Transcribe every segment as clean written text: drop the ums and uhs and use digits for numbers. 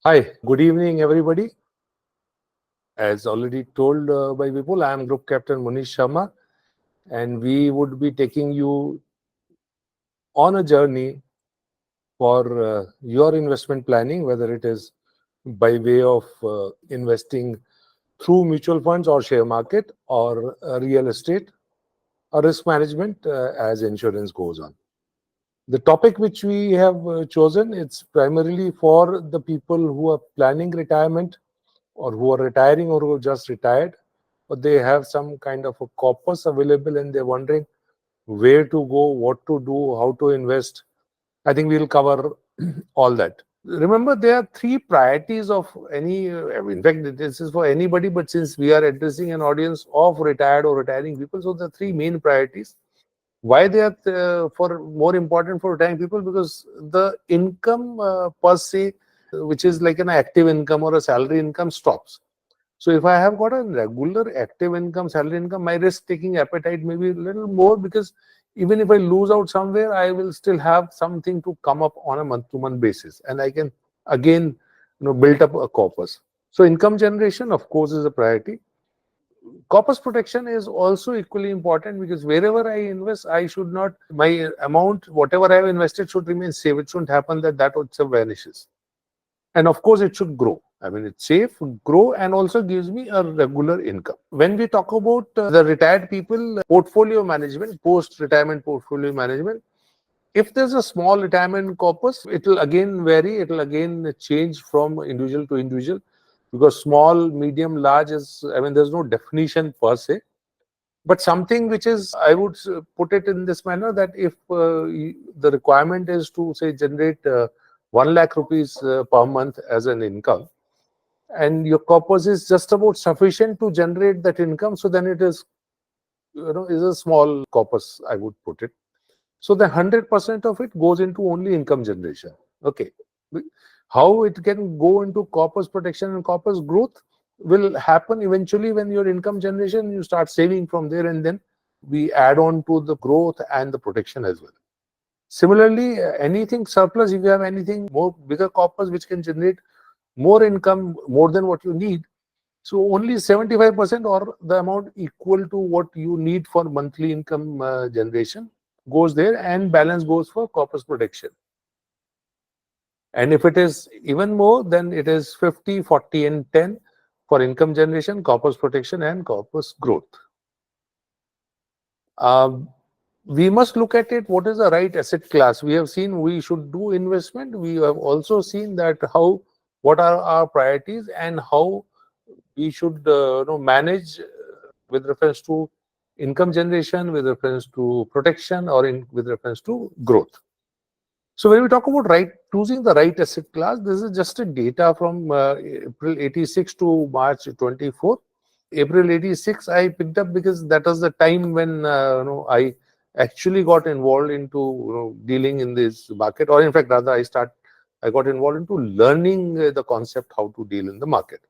Hi, good evening, everybody. As already told by Vipul, I am Group Captain Manish Sharma, and we would be taking you on a journey for your investment planning, whether it is by way of investing through mutual funds or share market or real estate or risk management as insurance goes on. The topic which we have chosen, it's primarily for the people who are planning retirement or who are retiring or who just retired, but they have some kind of a corpus available and they're wondering where to go, what to do, how to invest. I think we'll cover all that. Remember, there are three priorities of any, in fact, this is for anybody, but since we are addressing an audience of retired or retiring people, so the three main priorities. Why they are for more important for retiring people? Because the income per se, which is like an active income or a salary income, stops. So if I have got a regular active income, salary income, my risk taking appetite may be a little more, because even if I lose out somewhere, I will still have something to come up on a month to month basis, and I can again, build up a corpus. So income generation, of course, is a priority. Corpus protection is also equally important, because wherever I invest, I should not, my amount, whatever I have invested, should remain safe. It shouldn't happen that that also vanishes. And of course, it should grow. I mean, it's safe, grow, and also gives me a regular income. When we talk about the retired people, portfolio management, post-retirement portfolio management, if there's a small retirement corpus, it will again vary. It will again change from individual to individual, because small, medium, large is, I mean, there's no definition per se. But something which is, I would put it in this manner, that if the requirement is to, say, generate 1 lakh rupees per month as an income, and your corpus is just about sufficient to generate that income, so then it is, is a small corpus, I would put it. So the 100% of it goes into only income generation. Okay. How it can go into corpus protection and corpus growth will happen eventually when your income generation, you start saving from there, and then we add on to the growth and the protection as well. Similarly, anything surplus, if you have anything more bigger corpus which can generate more income, more than what you need, so only 75% or the amount equal to what you need for monthly income generation goes there, and balance goes for corpus protection. And if it is even more, then it is 50, 40, and 10 for income generation, corpus protection, and corpus growth. We must look at it, what is the right asset class. We have seen we should do investment. We have also seen that what are our priorities and how we should manage with reference to income generation, with reference to protection, or with reference to growth. So when we talk about choosing the right asset class, this is just a data from April 86 to March 24. April 86 I picked up because that was the time when I actually got involved into dealing in this market, or in fact rather I got involved into learning the concept how to deal in the market.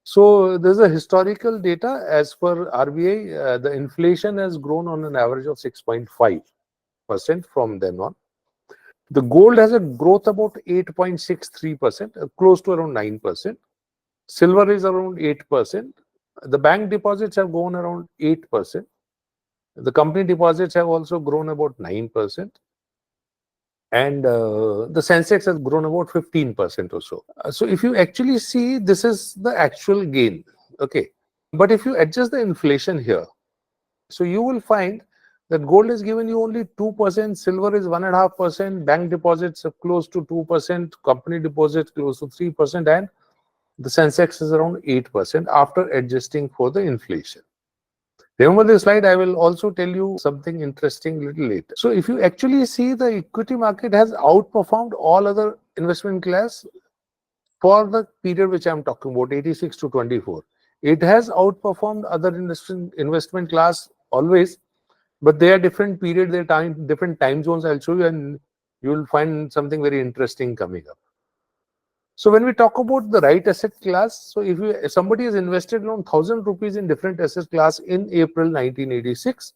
So there's a historical data. As per RBI, the inflation has grown on an average of 6.5% from then on. The gold has a growth about 8.63%, close to around 9%. Silver is around 8%. The bank deposits have grown around 8%. The company deposits have also grown about 9%. And the Sensex has grown about 15% or so. So if you actually see, this is the actual gain. Okay. But if you adjust the inflation here, so you will find that gold is given you only 2%, silver is 1.5%, bank deposits are close to 2%, company deposits close to 3%, and the Sensex is around 8% after adjusting for the inflation. Remember this slide, I will also tell you something interesting a little later. So if you actually see, the equity market has outperformed all other investment class for the period which I'm talking about, 86 to 24. It has outperformed other investment class always, but they are different period, their time, different time zones. I'll show you, and you will find something very interesting coming up. So when we talk about the right asset class, so if somebody has invested around 1,000 rupees in different asset class in April 1986,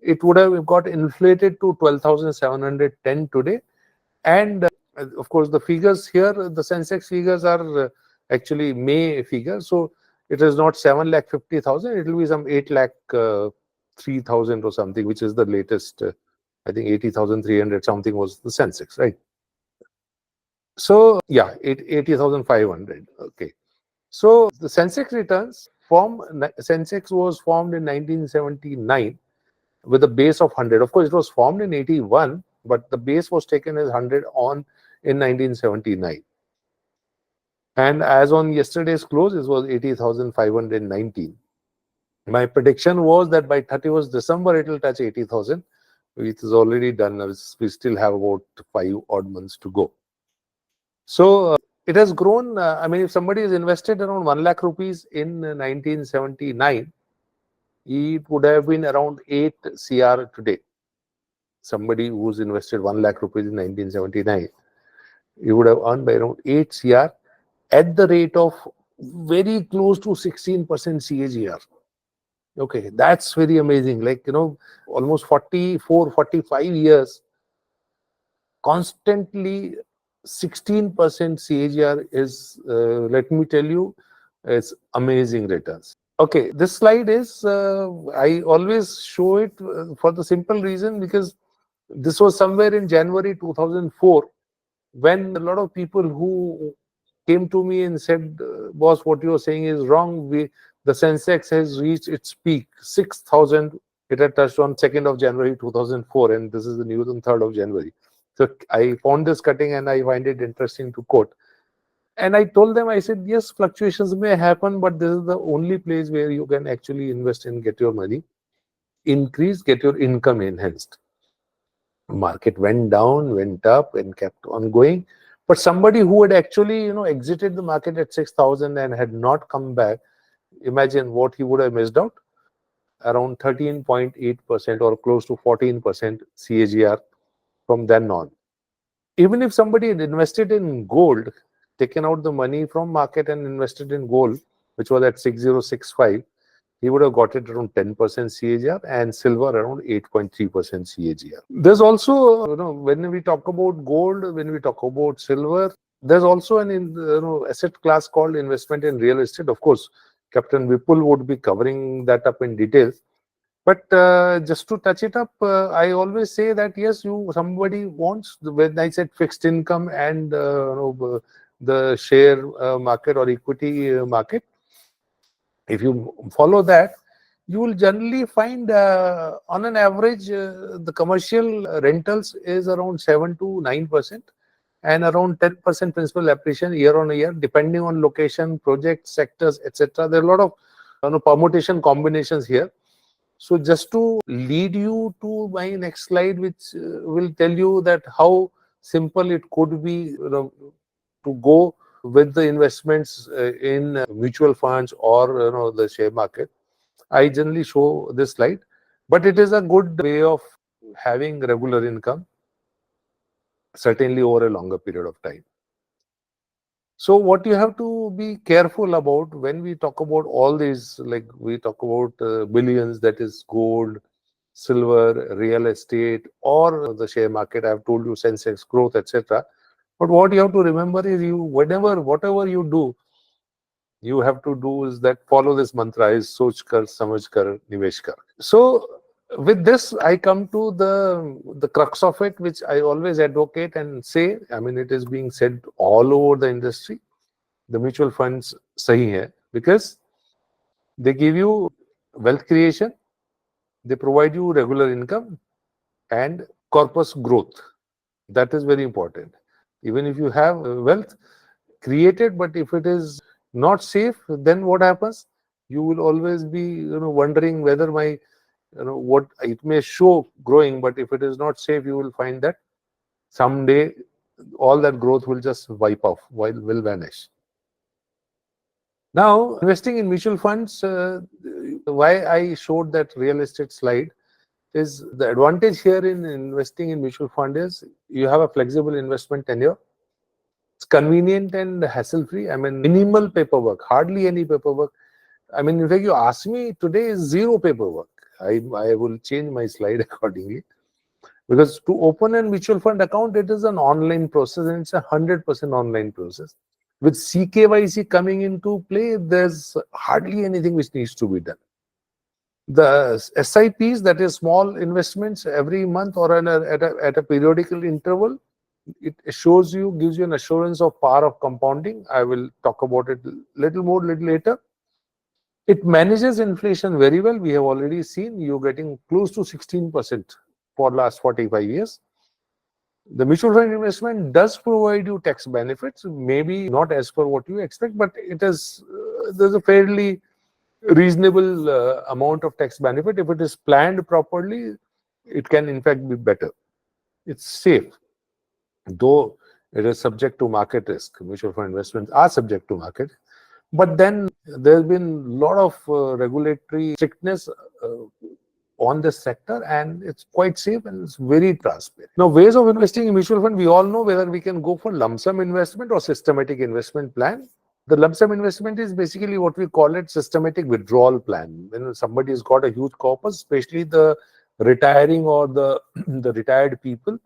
it would have got inflated to 12,710 today, and Of course, the figures here, the Sensex figures are actually May figures. So it is not 7,50,000. It will be some 8,03,000 or something, which is the latest. I think 80,300 something was the Sensex, right? So yeah, 80,500. Okay. So the Sensex returns Sensex was formed in 1979 with a base of 100. Of course, it was formed in 81, but the base was taken as 100 on in 1979. And as on yesterday's close, it was 80,519. My prediction was that by 31st December, it will touch 80,000. It is already done. We still have about 5 odd months to go. So it has grown. I mean, if somebody is invested around 1 lakh rupees in 1979, it would have been around 8 CR today. Somebody who's invested 1 lakh rupees in 1979, you would have earned by around 8 CR at the rate of very close to 16% CAGR. Okay, that's very amazing. Like, almost 44, 45 years, constantly 16% CAGR is, let me tell you, it's amazing returns. Okay, this slide is, I always show it for the simple reason because this was somewhere in January 2004 when a lot of people who came to me and said, boss, what you're saying is wrong. The Sensex has reached its peak, 6,000. It had touched on 2nd of January 2004, and this is the news on 3rd of January. So I found this cutting and I find it interesting to quote. And I told them, I said, yes, fluctuations may happen, but this is the only place where you can actually invest and get your money increased, get your income enhanced. Market went down, went up, and kept on going. But somebody who had actually, exited the market at 6,000 and had not come back, imagine what he would have missed out. Around 13.8% or close to 14% CAGR from then on. Even if somebody had invested in gold, taken out the money from market and invested in gold, which was at 6065, he would have got it around 10% CAGR and silver around 8.3% CAGR. There's also, when we talk about gold, when we talk about silver, there's also an asset class called investment in real estate. Of course, Captain Vipul would be covering that up in details. But just to touch it up, I always say that yes, somebody wants, when I said fixed income and the share market or equity market, if you follow that, you will generally find on an average the commercial rentals is around 7 to 9% and around 10% principal appreciation year on year, depending on location, project, sectors, etc. There are a lot of permutation combinations here. So just to lead you to my next slide, which will tell you that how simple it could be to go with the investments in mutual funds or the share market. I generally show this slide, but it is a good way of having regular income, certainly over a longer period of time. So what you have to be careful about when we talk about all these, like we talk about billions, that is gold, silver, real estate, or the share market. I've told you Sensex growth, etc. But what you have to remember is whatever you do, you have to do is that follow this mantra is soch kar, samajh kar, nivesh kar. So with this, I come to the crux of it, which I always advocate and say. I mean, it is being said all over the industry. The mutual funds sahi hai because they give you wealth creation, they provide you regular income and corpus growth. That is very important. Even if you have wealth created, but if it is not safe, then what happens? You will always be wondering whether what it may show growing, but if it is not safe, you will find that someday all that growth will just wipe off, will vanish. Now, investing in mutual funds, why I showed that real estate slide is the advantage here in investing in mutual fund is you have a flexible investment tenure. It's convenient and hassle-free. I mean, minimal paperwork, hardly any paperwork. I mean, in fact, you ask me today is zero paperwork. I will change my slide accordingly. Because to open a mutual fund account, it is an online process, and it's 100% online process. With CKYC coming into play, there's hardly anything which needs to be done. The SIPs, that is small investments every month or at a periodical interval, it assures you, gives you an assurance of power of compounding. I will talk about it little more little later. It manages inflation very well. We have already seen you getting close to 16% for last 45 years. The mutual fund investment does provide you tax benefits, maybe not as per what you expect, but it is there's a fairly reasonable amount of tax benefit. If it is planned properly, it can in fact be better. It's safe, though it is subject to market risk. Mutual fund investments are subject to market. But then there's been a lot of regulatory strictness on this sector, and it's quite safe and it's very transparent. Now, ways of investing in mutual fund, we all know whether we can go for lump sum investment or systematic investment plan. The lump sum investment is basically what we call it systematic withdrawal plan. When somebody has got a huge corpus, especially the retiring or the the retired people,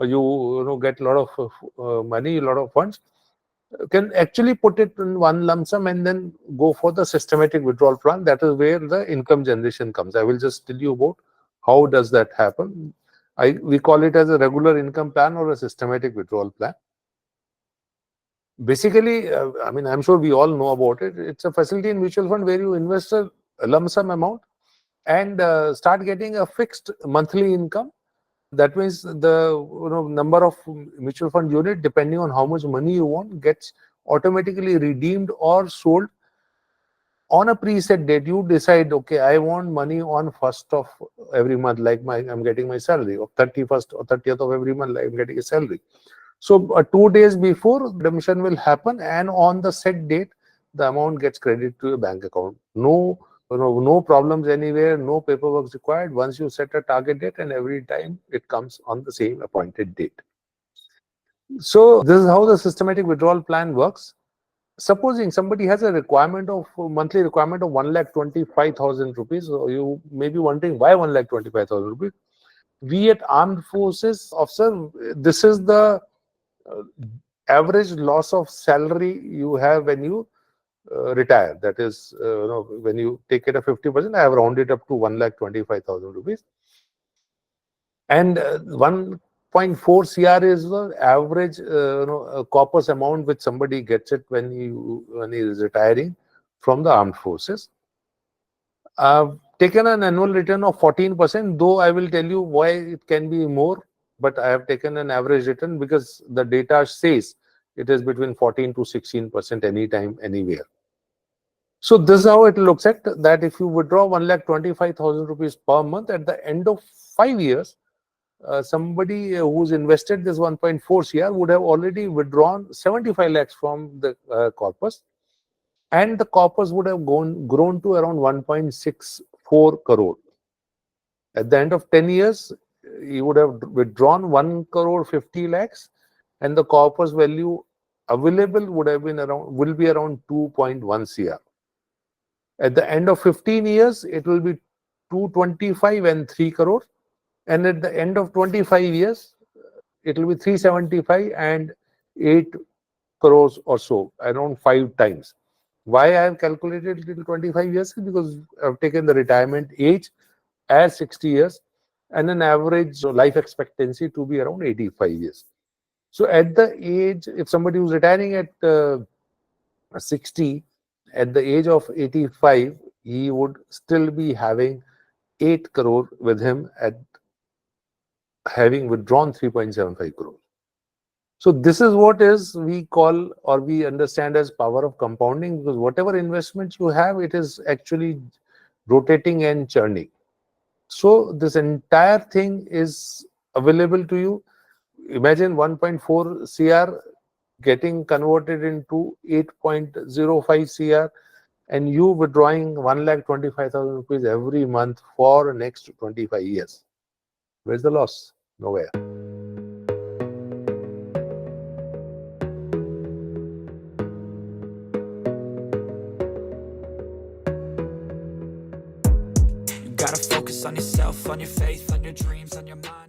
you get a lot of money, a lot of funds, can actually put it in one lump sum and then go for the systematic withdrawal plan. That is where the income generation comes. I will just tell you about how does that happen. We call it as a regular income plan or a systematic withdrawal plan. Basically, I mean, I'm sure we all know about it. It's a facility in mutual fund where you invest a lump sum amount and start getting a fixed monthly income. That means the number of mutual fund unit, depending on how much money you want, gets automatically redeemed or sold on a preset date. You decide, okay, I want money on 1st of every month, like I'm getting my salary, or 31st or 30th of every month, like I'm getting a salary. So 2 days before, redemption will happen, and on the set date, the amount gets credited to your bank account. No problems anywhere, no paperwork required. Once you set a target date, and every time it comes on the same appointed date. So this is how the systematic withdrawal plan works. Supposing somebody has a monthly requirement of 1,25,000 rupees, so you may be wondering why 1,25,000 rupees. We at Armed Forces officer, this is the average loss of salary you have when you retire. That is, when you take it at 50%, I have rounded up to 1,25,000 rupees. And 1.4 CR is the average corpus amount which somebody gets it when he is retiring from the armed forces. I've taken an annual return of 14%, though I will tell you why it can be more, but I have taken an average return because the data says it is between 14 to 16% anytime, anywhere. So this is how it looks at that. If you withdraw 1,25,000 rupees per month, at the end of 5 years, somebody who's invested this 1.4 CR would have already withdrawn 75 lakhs from the corpus, and the corpus would have grown to around 1.64 crore. At the end of 10 years, he would have withdrawn 1 crore 50 lakhs, and the corpus value available will be around 2.1 CR. At the end of 15 years, it will be 225 and 3 crore. And at the end of 25 years, it will be 375 and 8 crores or so, around 5 times. Why I have calculated till 25 years? Because I've taken the retirement age as 60 years and an average life expectancy to be around 85 years. So at the age, if somebody who's retiring at 60, at the age of 85, he would still be having 8 crore with him at having withdrawn 3.75 crore. So this is what we call or we understand as power of compounding, because whatever investments you have, it is actually rotating and churning. So this entire thing is available to you. Imagine 1.4 CR getting converted into 8.05 CR and you withdrawing 1,25,000 rupees every month for the next 25 years. Where's the loss? Nowhere. You gotta focus on yourself, on your faith, on your dreams, on your mind.